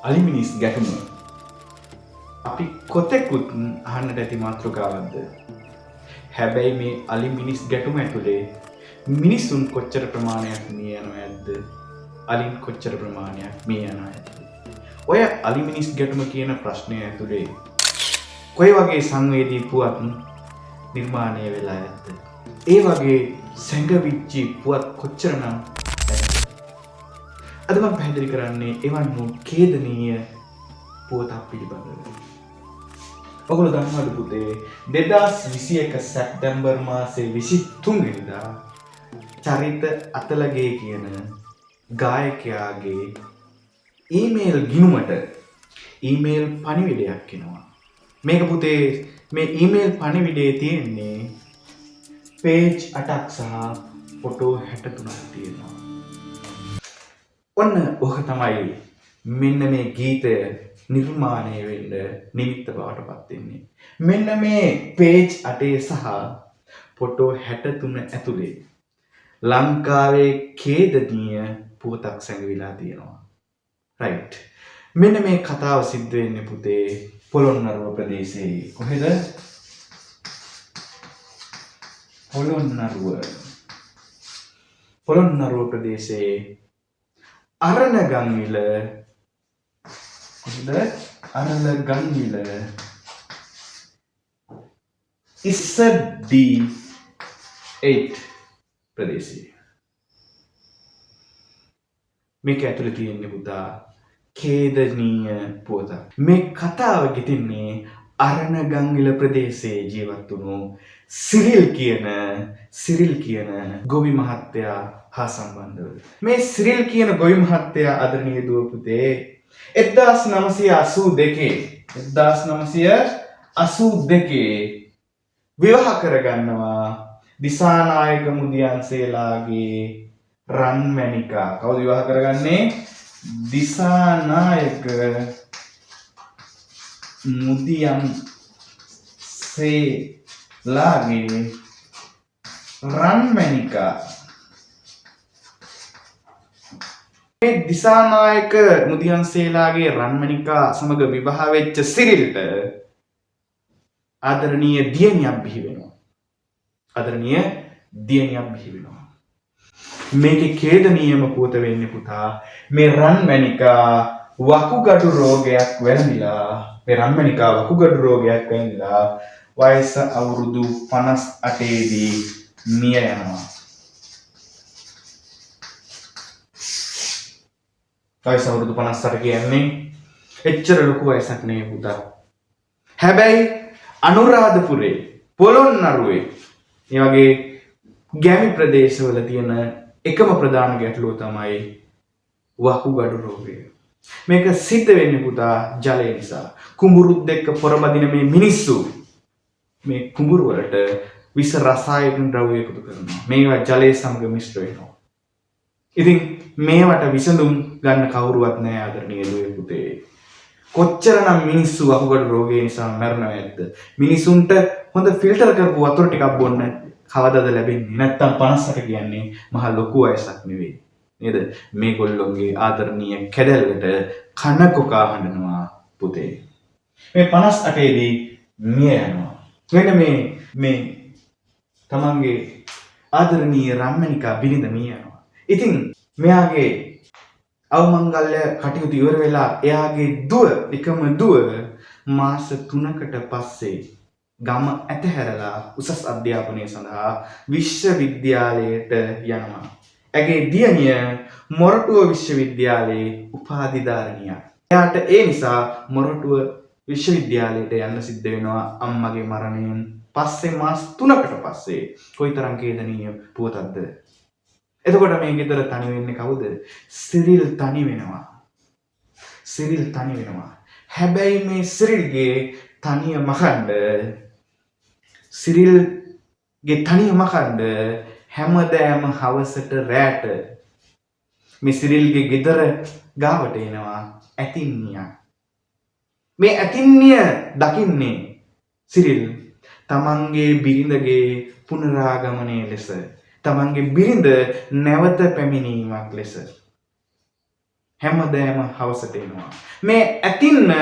අලිමිනිස් ගැටුම අපි කොතෙකුත් අහන්නට ඇති මාතෘකාවක්ද. හැබැයි මේ අලිමිනිස් ගැටුම ඇතුලේ මිනිසුන් කොච්චර ප්‍රමාණයක් මිය යනවා ඇද්ද? අලින් කොච්චර ප්‍රමාණයක් මිය යනවා ඇද්ද? ඔය අලිමිනිස් ගැටුම කියන ප්‍රශ්නය ඇතුලේ කොයි වගේ සංවේදී පුවත් නිර්මාණය වෙලා ඇද්ද? ඒ වගේ සැඟවිච්ච පුවත් කොච්චරනම් ඇද්ද? අද මම පැහැදිලි කරන්නේ එවන් වූ ඛේදනීය පුවතක් පිළිබඳව. ඔගොල්ලෝ දන්නවද පුතේ 2021 සැප්තැම්බර් මාසේ 23 වෙනිදා චරිත අතලගේ කියන ගායකයාගේ ඊමේල් ගිණුමට ඊමේල් පණිවිඩයක් එනවා. මේක පුතේ මේ ඊමේල් පණිවිඩයේ තියෙන්නේ පේජ් 8ක් සහ ෆොටෝ 63ක් තියෙනවා. ඔන්න ඔක තමයි මෙන්න මේ ගීතය නිර්මාණය වෙන්න නිමිත්ත බවට පත් වෙන්නේ. මෙන්න මේ පේජ් 8 සහ ෆොටෝ 63 ඇතුලේ ලංකාවේ ඛේදනීය පුවතක් සැඟවිලා තියෙනවා. රයිට්. මෙන්න මේ කතාව සිද්ධ වෙන්නේ පුතේ පොළොන්නරුව ප්‍රදේශයේ. කොහෙද? පොළොන්නරුව ප්‍රදේශයේ අරණගංවිල අරණගංවිල ඉස්සD8 ප්‍රදේශයේ. මේක ඇතුළේ තියෙන්නේ පුතා ඛේදනීය පුවතක්. මේ කතාව ගෙතින්නේ අරණගංවිල ප්‍රදේශයේ ජීවත් වුණු සිරිල් කියන ගොවි මහත්තයා හා සම්බන්ධව. මේ සිරිල් කියන ගොවි මහත්තයා ආදරණීය දුව පුතේ 1982 විවාහ කරගන්නවා දිසානායක මුදියන්සේලාගේ රන්මැණිකා. කවුද විවාහ කරගන්නේ? දිසානායක මුදියන්සේලාගේ රන්මැණිකා. මේ දිසානායක මුදියන්සේලාගේ රන්මැණිකා සමග විවාහ වෙච්ච සිරිල්ට ආදරණීය දියණියක් බිහි වෙනවා. මේකේ ඛේදනීයම පුවත වෙන්නේ පුතා මේ රන්මැණිකා වකුගඩු රෝගයක් වැළඳිලා වයස අවුරුදු 58 දී මිය යනවා. වයස අවුරුදු 58 කියන්නේ එච්චර ලොකු වයසක් නෙවෙයි පුතා. හැබැයි අනුරාධපුරේ පොළොන්නරුවේ මේ වගේ ගැමි ප්‍රදේශවල තියෙන එකම ප්‍රධාන ගැටලුව තමයි වකුගඩු රෝගය. මේක සිද්ධ වෙන්නේ පුතා ජලය නිසා. කුඹුරුත් එක්ක පොරබදින මේ මිනිස්සු මේ කුඹුරු වලට විස රසායනික ද්‍රව්‍ය එකතු කරනවා. මේවා ජලයේ සමග මිශ්‍ර වෙනවා. ඉතින් මේවට විසඳුම් ගන්න කවුරුවත් නැහැ ආදරණීය දුවේ පුතේ. කොච්චරනම් මිනිස්සු වකුගඩු රෝගය නිසා මැරෙනවද ඇද්ද? මිනිසුන්ට හොඳ ෆිල්ටර් කරපු වතුර ටිකක් බොන්න කවදාද ලැබෙන්නේ? නැත්තම් 58 කියන්නේ මහ ලොකු වයසක් නෙවෙයි. නේද? මේගොල්ලොන්ගේ ආදරණීය කැදැල්ලට කන කොකා හඬනවා පුතේ. මේ 58 දී මිය යනවා. මෙන්න මේ තමන්ගේ ආදරණීය රන්මැණිකා බිරිඳ මිය යනවා. ඉතින් මෙයාගේ අවමංගල්‍ය කටයුතු ඉවර වෙලා එයාගේ එකම දුව මාස 3කට පස්සේ ගම ඇතහැරලා උසස් අධ්‍යාපනය සඳහා විශ්වවිද්‍යාලයට යනවා. ඇගේ දියණිය මොරටුව විශ්වවිද්‍යාලයේ උපාධිධාරණියක්. එයාට ඒ නිසා මොරටුව විශ්වවිද්‍යාලයට යන්න සිද්ධ වෙනවා අම්මගේ මරණයෙන් පස්සේ මාස 3කට පස්සේ. කොයිතරම් ඛේදනීය පුවතක්ද? එතකොට මේ ගෙදර තනි වෙන්නේ කවුද? සිරිල් තනි වෙනවා. හැබැයි මේ සිරිල්ගේ තනිය මකන්න හැමදාම හවසට රැට මේ සිරිල්ගේ ගෙදර ගාවට එනවා ඇතින්නියක්. මේ ඇතින්නිය දකින්නේ සිරිල් තමන්ගේ බිරිඳගේ පුනරාගමනයේ ලෙස, තමන්ගේ බිරිඳ නැවත පැමිණීමක් ලෙස. හැමදාම හවසට එනවා. මේ ඇතින්න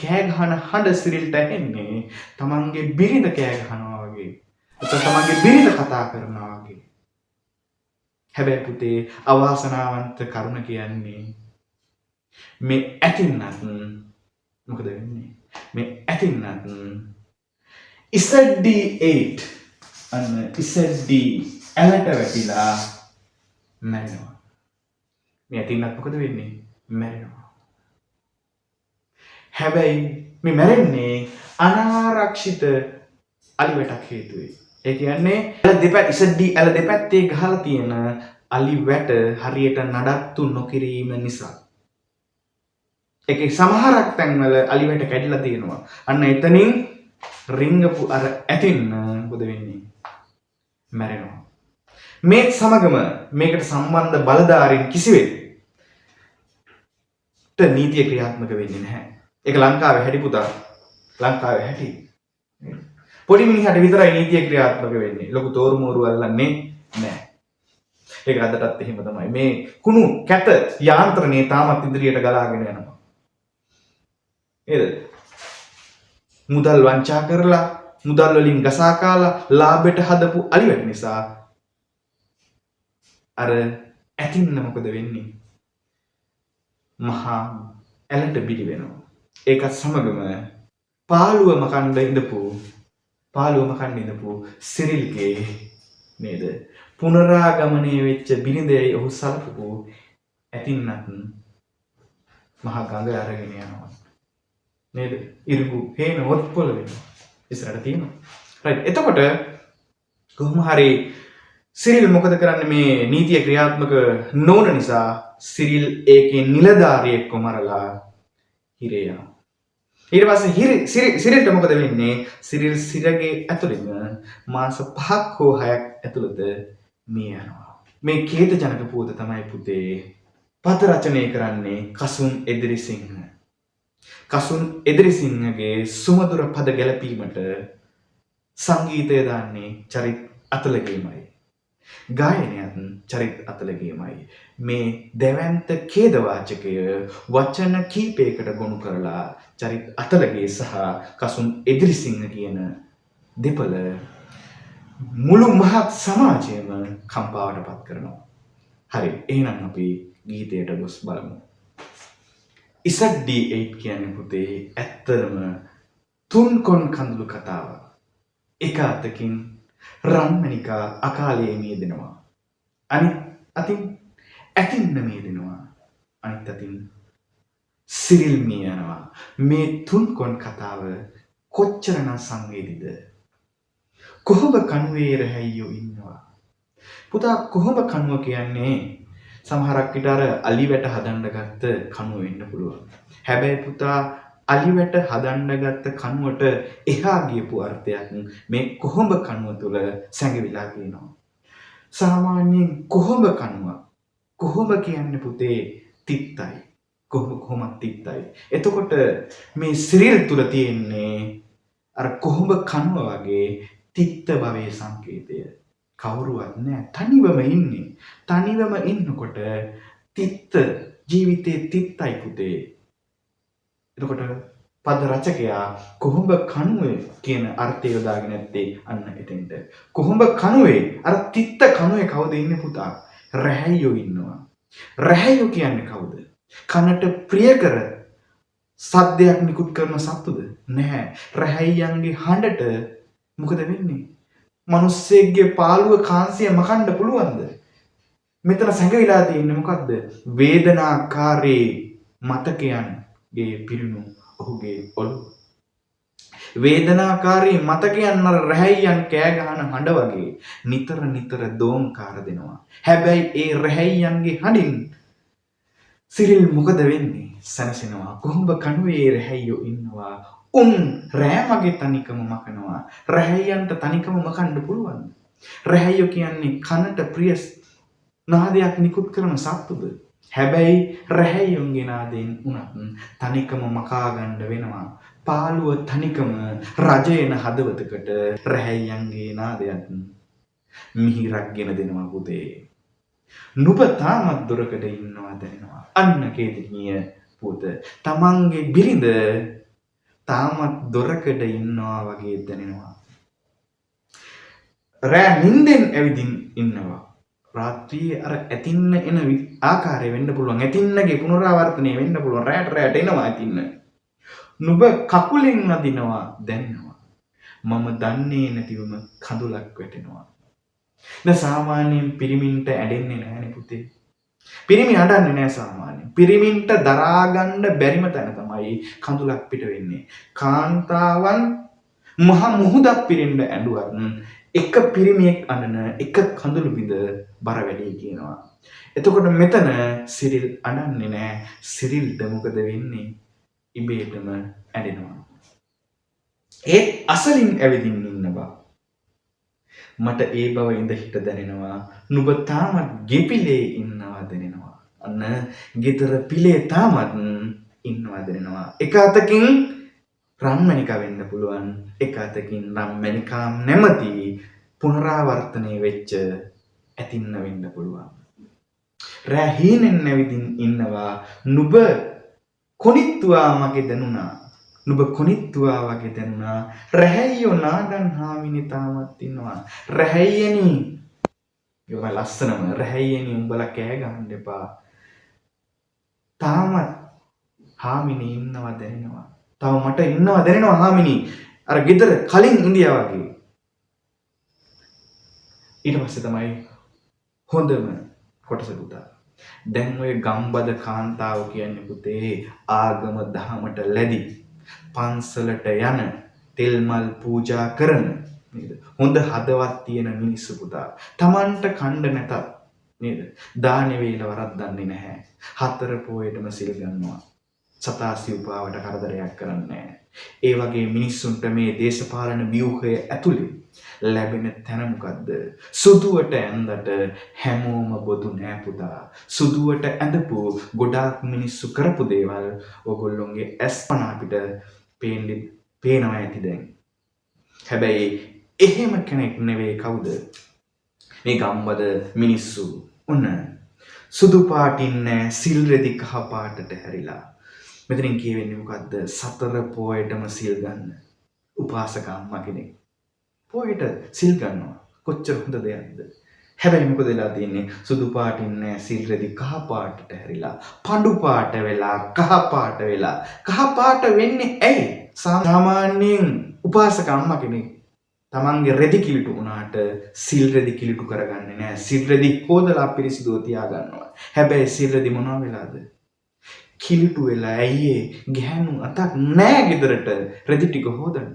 කෑ ගහන හඬ සිරිල්ට ඇහෙන්නේ තමන්ගේ බිරිඳ කෑ ගහනවා වගේ. එතකොට තමන්ගේ බිරිඳ කතා කරනවා වගේ. හැබැයි පුතේ අවාසනාවන්ත කරුණ කියන්නේ මේ ඇතින්නත් මොකද වෙන්නේ? මේ ඇතින්නත් ZD8 අන්න ZD ඇලට වැටිලා මැරෙනවා. මේ ඇතින්නත් මොකද වෙන්නේ? මැරෙනවා. හැබැයි මේ මැරෙන්නේ අනාරක්ෂිත අලිවැටක් හේතුවෙන්. ඒ කියන්නේ ZD ඇල දෙපැත්තේ ගහලා තියෙන අලිවැට හරියට නඩත්තු නොකිරීම නිසා. ඒකේ සමහරක් තැන්වල අලිවැට කැඩිලා තියෙනවා. අන්න එතනින් රිංගපු අර ඇතින් මොකද වෙන්නේ? මැරෙනවා. මේ සමගම මේකට සම්බන්ධ බලධාරීන් කිසිවෙක් නීතිය ක්‍රියාත්මක වෙන්නේ නැහැ. ඒක ලංකාවේ හැටි පුතා. ලංකාවේ හැටි. පොඩි මිනිහට විතරයි නීතිය ක්‍රියාත්මක වෙන්නේ. ලොකු තෝරුමෝරු අල්ලන්නේ නැහැ. ඒක අදටත් එහෙම තමයි. මේ කුණු කැත යාන්ත්‍රණය තාමත් ඉදිරියට ගලාගෙන යනවා. නේද? මුදල් වංචා කරලා මුදල් වලින් ගසා කාලා ලාභයට හදපු අලිවැට නිසා අර ඇතින්න මොකද වෙන්නේ? මහා ඇලට බිලි වෙනවා. ඒකත් සමගම පාළුවම කණ්ඩ ඉඳපු සිරිල්ගේ නේද? පුනරාගමනය වෙච්ච බිරිඳයි ඔහු සලකපු ඇතින්නත් මහා ගඟ අරගෙන යනවා. නේද? ඉරුගු හේන වොත්පොළ වෙනවා. ඉස්සරහට තියෙනවා. රයිට්. එතකොට කොහොම හරි සිරිල් මොකද කරන්නේ? මේ නීතිය ක්‍රියාත්මක නොවන නිසා සිරිල් ඒකේ නිලධාරියෙක්ව මරලා හිරේ යනවා. ඊට පස්සේ සිරිල්ට මොකද වෙන්නේ? සිරිල් සිරගේ ඇතුළෙම මාස 5ක් හෝ 6ක් ඇතුළත මිය යනවා. මේ කේතජනක පුවත තමයි පුතේ පද රචනය කරන්නේ කසුන් එදිරිසිංහ. කසුන් එදිරිසිංහගේ සුමధుර පද ගැලපීමට සංගීතය දාන්නේ චරිත් අතලගේමයි. ගායනයත් චරිත් අතලගේමයි. මේ දැවැන්ත ඛේදවාචකය වචන කීපයකට ගොනු කරලා චරිත් අතලගේ සහ කසුන් එදිරිසිංහ කියන දෙපළ මුළු මහත් සමාජයම කම්පාවට පත් කරනවා. හරි, එහෙනම් අපි ගීතයට ගොස් බලමු. ZD8 කියන්නේ පුතේ ඇත්තම තුන්කොන් කඳුළු කතාව. එක අතකින් රන්මණිකා අකාලයේ මියදෙනවා. අනිත් අතින් ඇතින්න මියදෙනවා. අනිත් අතින් සිරිල් මිය යනවා. මේ තුන්කොන් කතාව කොච්චරනම් සංවේදීද? කොහොඹ කණුවේ රැහැයියෝ ඉන්නවා. පුතා කොහොඹ කණුව කියන්නේ සමහරක් විට අර අලිවැට හදන්න ගත්ත කණුව වෙන්න පුළුවන්. හැබැයි පුතා අලිවැට හදන්න ගත්ත කණුවට එහා ගියපු අර්ථයක් මේ කොහොඹ කණුව තුල සැඟවිලා තියෙනවා. සාමාන්‍යයෙන් කොහොඹ කණුව කොහොඹ කියන්නේ පුතේ තිත්තයි. කොහොමත් තිත්තයි. එතකොට මේ සිරිල් තුල තියෙන්නේ අර කොහොඹ කණුව වගේ තිත්ත භවයේ සංකේතය. කවුරුවත් නැහැ. තනිවම ඉන්නේ. තනිවම ඉන්නකොට තිත්ත ජීවිතේ තිත්තයි පුතේ. එතකොට පද රචකයා කොහොඹ කණුවේ කියන අර්ථය යොදාගෙන නැත්තේ අන්න එතෙන්ට. කොහොඹ කණුවේ අර තිත්ත කණුවේ කවුද ඉන්නේ පුතා? රැහැයියෝ ඉන්නවා. රැහැයියෝ කියන්නේ කවුද? කනට ප්‍රිය කර සද්දයක් නිකුත් කරන සත්තුද? නැහැ. රැහැයියන්ගේ හඬට මොකද වෙන්නේ? මිනිස්සෙක්ගේ පාළුව කාන්සිය මකන්න පුළුවන්ද? මෙතන සැඟවිලා තියෙන්නේ මොකද්ද? වේදනාකාරී මතකයන්ගේ පිරුණු ඔහුගේ ඔළුව. වේදනාකාරී මතකයන් අර රැහැයියන් කෑ ගහන හඬ වගේ නිතර දෝංකාර දෙනවා. හැබැයි ඒ රැහැයියන්ගේ හඬින් සිරිල් මොකද වෙන්නේ? සැනසෙනවා. කොහොඹ කණුවේ රැහැයියෝ ඉන්නවා. උන් රෑමගේ තනිකම මකනවා. රැහැයියන්ට තනිකම මකන්න පුළුවන්ද? රැහැයියෝ කියන්නේ කනට ප්‍රිය නාදයක් නිකුත් කරන සත්තුද? හැබැයි රැහැයියොන්ගේ නාදයෙන් උනත් තනිකම මකා ගන්න වෙනවා. පාළුව තනිකම රජයන හදවතකට රැහැයියන්ගේ නාදයක් මිහිරක් ගෙන දෙනවා පුතේ. නුඹ තාමත් දොරකඩ ඉන්නවා දැනෙනවා. අන්න කේතනීය පුත. තමන්ගේ බිරිඳ තාමත් දොරකඩ ඉන්නවා වගේ දැනෙනවා. රෑ නිින්දෙන් ඇවිදින් ඉන්නවා. රාත්‍රියේ අර ඇතින්න එන ආකාරය වෙන්න පුළුවන්. ඇතින්නගේ පුනරාවර්තනය වෙන්න පුළුවන්. රෑට එනවා ඇතින්න. නුඹ කකුලෙන් අදිනවා දැනෙනවා. මම දන්නේ නැතිවම කඳුලක් වැටෙනවා. දැන් සාමාන්‍යයෙන් පිරිමින්ට ඇඬෙන්නේ නැහැනේ පුතේ. පිරිමි අඬන්නේ නැහැ සාමාන්‍යයෙන්. පිරිමින්ට දරා ගන්න බැරිම තැන තමයි කඳුලක් පිට වෙන්නේ. කාන්තාවන් මහ මුහුදක් පිරෙන්න ඇඬුවත් එක පිරිමියෙක් අඬන එක කඳුළු බිඳ බර වැඩි කියනවා. එතකොට මෙතන සිරිල් අඬන්නේ නැහැ. සිරිල්ට මොකද වෙන්නේ? ඉබේටම ඇඬෙනවා. ඒ අසලින් ඇවිදින්න ඉන්නවා. මට ඒ බව ඉඳ හිට දැනෙනවා. නුඹ තාමත් ගෙපිලේ ඉන්නවා දැනෙනවා. අන්න ගෙදර පිලේ තාමත් ඉන්නවා දැනෙනවා. එක අතකින් රම්මණිකා වෙන්න පුළුවන්. එක අතකින් රම්මණිකා නැමැති පුනරාවර්තනය වෙච්ච ඇතින්න වෙන්න පුළුවන්. රෑ හීනෙන් නැවිදින් ඉන්නවා. නුඹ කොනිත්තුවා මගේ දැනුණා. නුඹ කොනිත්තුවා වගේ දැනුණා. රැහැයියෝ නාගන් හාමිනි තාමත් ඉන්නවා. රැහැයියනි. යෝම ලස්සනම රැහැයියනි උඹලා කෑ ගහන්න එපා. තාමත් හාමිනි ඉන්නවා දැනෙනවා. තව මට ඉන්නවා දැනෙනවා හාමිනි. අර ගෙදර කලින් ඉන්දියා වගේ. ඊට පස්සේ තමයි හොඳම කොටස පුතා. දැන් ඔය ගම්බද කාන්තාව කියන්නේ පුතේ ආගම දහමට ලැබි පන්සලට යන තෙල් මල් පූජා කරන නේද? හොඳ හදවත් තියෙන මිනිස්සු පුතා. Tamanට කණ්ඩ නැතත් නේද? දානෙ වේල වරද්දන්නේ නැහැ. හතර පොයේටම සිල් ගන්නවා. සතාසි උපාවට කරදරයක් කරන්නේ නැහැ. ඒ වගේ මිනිස්සුන්ට මේ දේශපාලන ව්‍යුහය ඇතුලේ ලැබෙන තැන මොකද්ද? සුදුවට ඇඳට හැමෝම බොදු නෑ පුතා. සුදුවට ඇඳපු ගොඩාක් මිනිස්සු කරපු දේවල් ඔයගොල්ලොන්ගේ ඇස්පන අපිට පේනවා ඇති දැන්. හැබැයි එහෙම කෙනෙක් නෙවෙයි කවුද? මේ ගම්බද මිනිස්සු. ඔන්න සුදු පාටින් සිල් රෙදි කහ පාටට හැරිලා. මෙතනින් කියවෙන්නේ මොකද්ද? සතර පොයටම සිල් ගන්න. උපාසක අම්මා කෙනෙක්. පොයට සිල් ගන්නවා. කොච්චර හොඳ දෙයක්ද? හැබැයි මොකද වෙලා තියෙන්නේ? සුදු පාටින් සිල් රෙදි කහ පාටට හැරිලා. පඳු පාට වෙලා කහ පාට වෙලා. කහ පාට වෙන්නේ ඇයි? සාමාන්‍යයෙන් උපාසක අම්මා කෙනෙක් තමන්ගේ රෙදි කිලිටු වුණාට සිල් රෙදි කිලිටු කරගන්නේ නැහැ. සිල් රෙදි හොදලා පිරිසිදුව තියාගන්නවා. හැබැයි සිල් රෙදි මොනවා වෙලාද? කිලිටු වෙලා. ඇයි ගැහණු අතක් නැහැ ගෙදරට රෙදි ටික හොදන්න.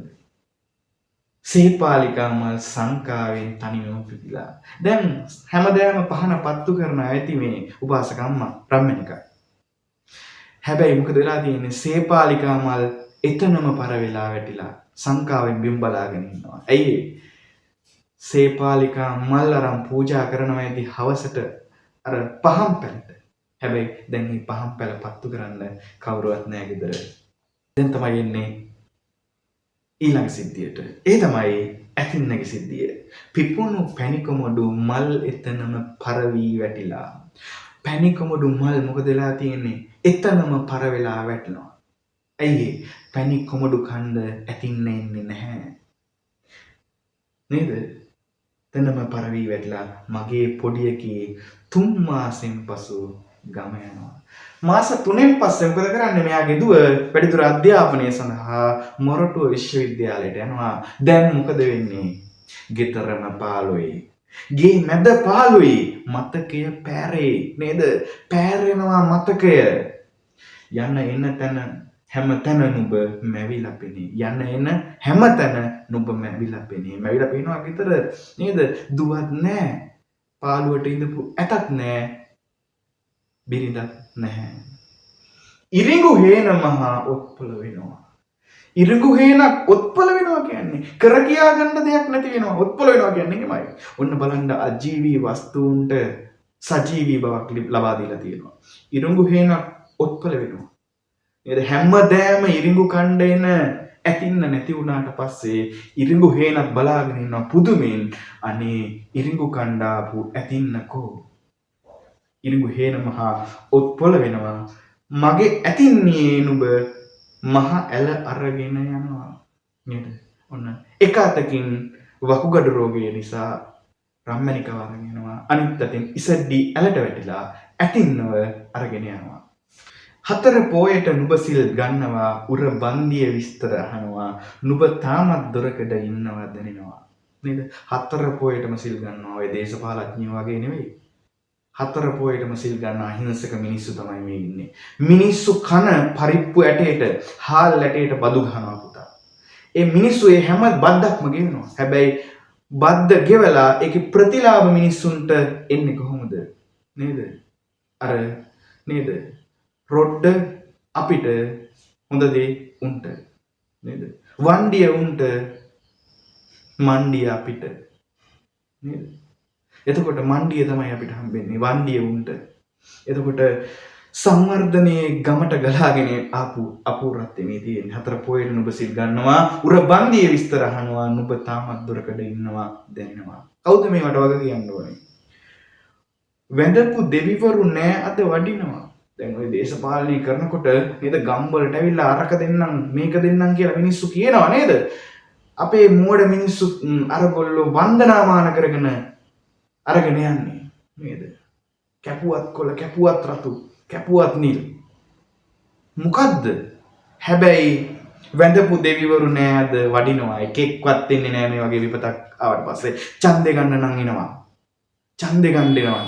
සීපාලිකා මල් සංකාවෙන් තනියම පිපිලා. දැන් හැමදාම පහන පත්තු කරන ඇති මේ උපාසක අම්මා රම්මණිකා. හැබැයි මොකද වෙලා තියෙන්නේ? සීපාලිකා මල් එතනම පර වෙලා වැටිලා සංකාවෙන් බිම් බලාගෙන ඉන්නවා. ඇයි? සීපාලිකා මල් අරන් පූජා කරනවා ඇති හවසට අර පහන් පැලට. හැබැයි දැන් මේ පහන් පැල පත්තු කරන්න කවුරුවත් නැහැ ගෙදර. දැන් තමයි එන්නේ ඊළඟ සිද්ධියට. ඒ තමයි ඇතින්නගේ සිද්ධිය. පිපුණු පැණිකොමඩු මල් එතනම පරවී වැටිලා. පැණිකොමඩු මල් මොකද වෙලා තියෙන්නේ? එතනම පර වෙලා වැටෙනවා. ඇයි? පැණිකොමඩු කණ්ඩ ඇතින්න එන්නේ නැහැ. නේද? එතනම පරවී වැටිලා මගේ පොඩි එකේ 3 මාසෙන් පසු ගම යනවා. මාස 3න් පස්සේ මොකද කරන්නේ? මෙයාගේ දුව වැඩිදුර අධ්‍යාපනය සඳහා මොරටුව විශ්වවිද්‍යාලයට යනවා. දැන් මොකද වෙන්නේ? ගෙතරම පාළුයි. ගේ මැද පාළුයි. මතකය පෑරේ නේද? පෑරෙනවා මතකය. යන්න එන්න තැන හැම තැන නුඹ මැවිලා පෙනේ. යන්න එන හැම තැන නුඹ මැවිලා පෙනේ. මැවිලා පේනවා ගෙදර නේද? දුවත් නැහැ. පාළුවට ඉඳපු ඇතක් නැහැ. බිරිඳක් නැහැ. ඉරිඟු හේන මහා ඔත්පල වෙනවා. ඉරිඟු හේනක් ඔත්පල වෙනවා කියන්නේ කර කියා ගන්න දෙයක් නැති වෙනවා. ඔත්පල වෙනවා කියන්නේ එහෙමයි. ඔන්න බලන්න අජීවී වස්තුන්ට සජීවී බවක් ලබා දීලා තියෙනවා. ඉරිඟු හේනක් ඔත්පල වෙනවා. නේද? හැමදෑම ඉරිඟු කණ්ඩ එන ඇතින්න නැති වුණාට පස්සේ ඉරිඟු හේනක් බලාගෙන ඉන්නවා පුදුමෙන්. අනේ ඉරිඟු කණ්ඩාපු ඇතින්නකෝ. ඉරිඟු හේන මහා ඔත්පොළ වෙනවා. මගේ ඇතින්නේ නුඹ මහ ඇල අරගෙන යනවා නේද? ඔන්න එක අතකින් වකුගඩු රෝගය නිසා රම්මැණිකව අරගෙන යනවා. අනිත් අතින් ඉසඩ්ඩි ඇලට වැටිලා ඇතින්නව අරගෙන යනවා. හතර පෝයට නුඹ සිල් ගන්නවා උර බන්දිය විස්තර අහනවා නුඹ තාමත් දොරකඩ ඉන්නවා දැනෙනවා නේද? හතර පෝයටම සිල් ගන්නවා ඔය දේශපාලඥයෝ වගේ නෙවෙයි. හතර පෝයටම සිල් ගන්න අහිංසක මිනිස්සු තමයි මේ ඉන්නේ. මිනිස්සු කන පරිප්පු ඇටයට හාල් ඇටයට බදු ගහනවා පුතා. ඒ මිනිස්සු ඒ හැම බද්දක්ම ගෙවනවා. හැබැයි බද්ද ගෙවලා ඒකේ ප්‍රතිලාභ මිනිස්සුන්ට එන්නේ කොහොමද? නේද? අර නේද? රොඩ්ඩ අපිට හොඳ දේ උන්ට නේද? වණ්ඩිය උන්ට මණ්ඩිය අපිට නේද? එතකොට මණ්ඩිය තමයි අපිට හම්බෙන්නේ වණ්ඩිය උන්ට. එතකොට සංවර්ධනයේ ගමට ගලාගෙන ආපු අපූර්වත්වය මේ තියෙන්නේ. හතර පොයට නුඹ සිල් ගන්නවා උර බන්දිය විස්තර අහනවා නුඹ තාමත් දොරකඩ ඉන්නවා දැනෙනවා. කවුද මේවට වග කියන්න ඕනේ? වැඳපු දෙවිවරු නෑ අද වඩිනවා. දැන් ඔය දේශපාලනය කරනකොට නේද ගම්වලට ඇවිල්ලා අරක දෙන්නම් මේක දෙන්නම් කියලා මිනිස්සු කියනවා නේද? අපේ මෝඩ මිනිස්සු අරගොල්ලෝ වන්දනාමාන කරගෙන අරගෙන යන්නේ නේද? කැපුවත් කොළ කැපුවත් රතු කැපුවත් නිල්. මොකද්ද? හැබැයි වැඳපු දෙවිවරු නෑ අද වඩිනවා. එකෙක්වත් එන්නේ නෑ මේ වගේ විපතක් ආවට පස්සේ. ඡන්දේ ගන්න නම් එනවා. ඡන්දේ ගන්න එනවා.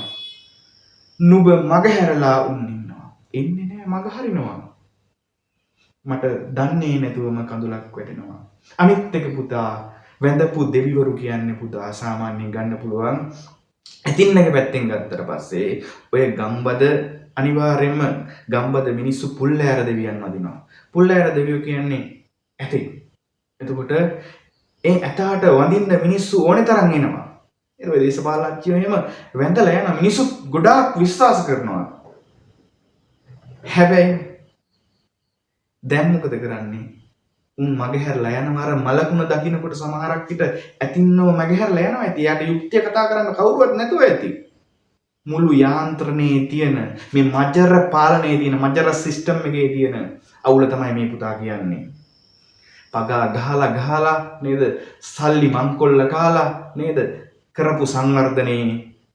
නුඹ මග හැරලා උන්නින්නවා. එන්නේ නෑ මග හරිනවා. මට දන්නේ නැතුවම කඳුලක් වැටෙනවා. අනිත් එක පුතා වැඳපු දෙවිවරු කියන්නේ පුතා සාමාන්‍යයෙන් ගන්න පුළුවන් ඇතින්නක පැත්තෙන් ගත්තට පස්සේ ඔය ගම්බද අනිවාර්යයෙන්ම ගම්බද මිනිස්සු පුල්ලෑර දෙවියන් වදිනවා. පුල්ලෑර දෙවියෝ කියන්නේ ඇතෙක්. එතකොට ඒ ඇතාට වඳින්න මිනිස්සු ඕනේ තරම් එනවා. ඒ ඔය දේශපාලඥයෝ එහෙම වැඳලා යන මිනිස්සු ගොඩාක් විශ්වාස කරනවා. හැබැයි දැන් මොකද කරන්නේ? උන් මගහැරලා යනවා. අර මලකුණ දකින්නකොට සමහරක් විට ඇතින්නව මගහැරලා යනවා. ඉතින් යාට යුක්තිය කතා කරන්න කවුරුවත් නැතුව ඇති. මුළු යාන්ත්‍රණයේ තියෙන මේ මජර පාලනයේ තියෙන මජර සිස්ටම් එකේ තියෙන අවුල තමයි මේ පුතා කියන්නේ. පගා ගහලා නේද? සල්ලි මංකොල්ල කාලා නේද? කරපු සංවර්ධනයේ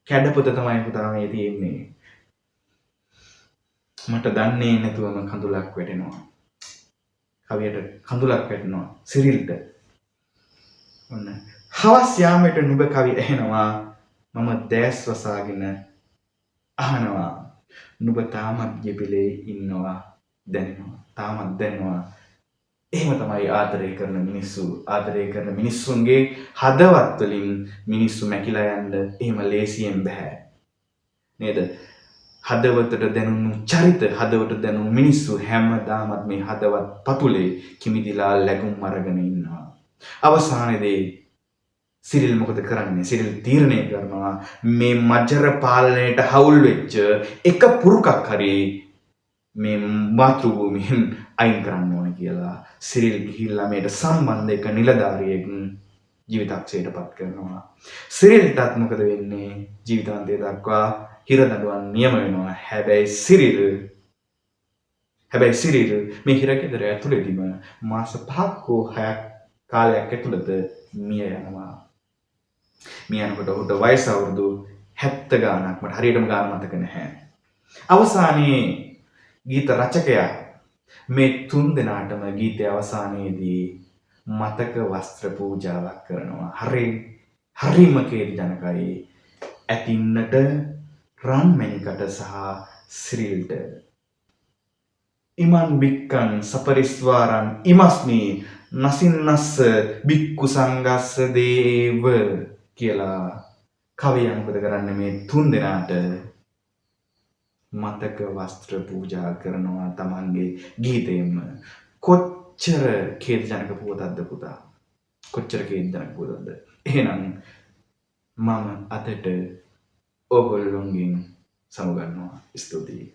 කැඩපත තමයි පුතා මේ තියෙන්නේ. මට දන්නේ නැතුවම කඳුලක් වැටෙනවා. කවියට කඳුලක් වැටෙනවා සිරිල්ට. ඔන්න හවස් යාමයට නුඹ කවි ඇහෙනවා මම දැස් වසාගෙන අහනවා නුඹ තාමත් යෙපිලේ ඉන්නවා දැනෙනවා. තාමත් දැනෙනවා. එහෙම තමයි ආදරය කරන මිනිස්සු ආදරය කරන මිනිස්සුන්ගේ හදවත් වලින් මිනිස්සු මැකිලා යන්න එහෙම ලේසියෙන් බෑ නේද? හදවතට දැනුණු චරිත හදවතට දැනුණු මිනිස්සු හැමදාමත් මේ හදවත් පතුලේ කිමිදිලා ලැබුම් අරගෙන ඉන්නවා. අවසානයේදී සිරිල් මොකද කරන්නේ? සිරිල් තීරණය කරනවා මේ මජර පාලනයට හවුල් වෙච්ච එක පුරුකක් හරි මේ මාතෘ භූමියෙන් අයින් කරන්න ඕන කියලා. සිරිල් ගිහිල්ලා මේට සම්බන්ධ එක නිලධාරියෙක් ජීවිතක්ෂයට පත් කරනවා. සිරිල්ටත් මොකද වෙන්නේ? ජීවිතාන්තය දක්වා හිරදඬුවම් නියම වෙනවා. හැබැයි සිරිල් මේ හිරගෙදර ඇතුළේදීම මාස 5ක් හෝ 6ක් කාලයක් ඇතුළත මිය යනවා. මිය යනකොට ඔහුට වයස අවුරුදු 70 ගාණක්. මට හරියටම ගාණ මතක නැහැ. අවසානයේ ගීත රචකයා මේ තුන් දෙනාටම ගීතයේ අවසානයේදී මතක වස්ත්‍ර පූජාවක් කරනවා. හරිම කේන්ති ජනකයි. ඇතින්නට රන්මැණිකට සහ සිරිල්ට. ඉමන් බික්කන් සපරිස්වාරන් ඉමස්මි නසින්නස්ස බික්කු සංගස්ස දේව කියලා කවිය මොකද කරන්නේ? මේ තුන් දෙනාට මතක වස්ත්‍ර පූජා කරනවා තමන්ගේ ගීතයෙන්ම. කොච්චර කේන්තිජනක පුවතක්ද පුතා? කොච්චර කේන්තිජනක පුවතක්ද? එහෙනම් මම අදට ඔයගොල්ලොන්ගෙන් සමුගන්නවා. ස්තුතියි.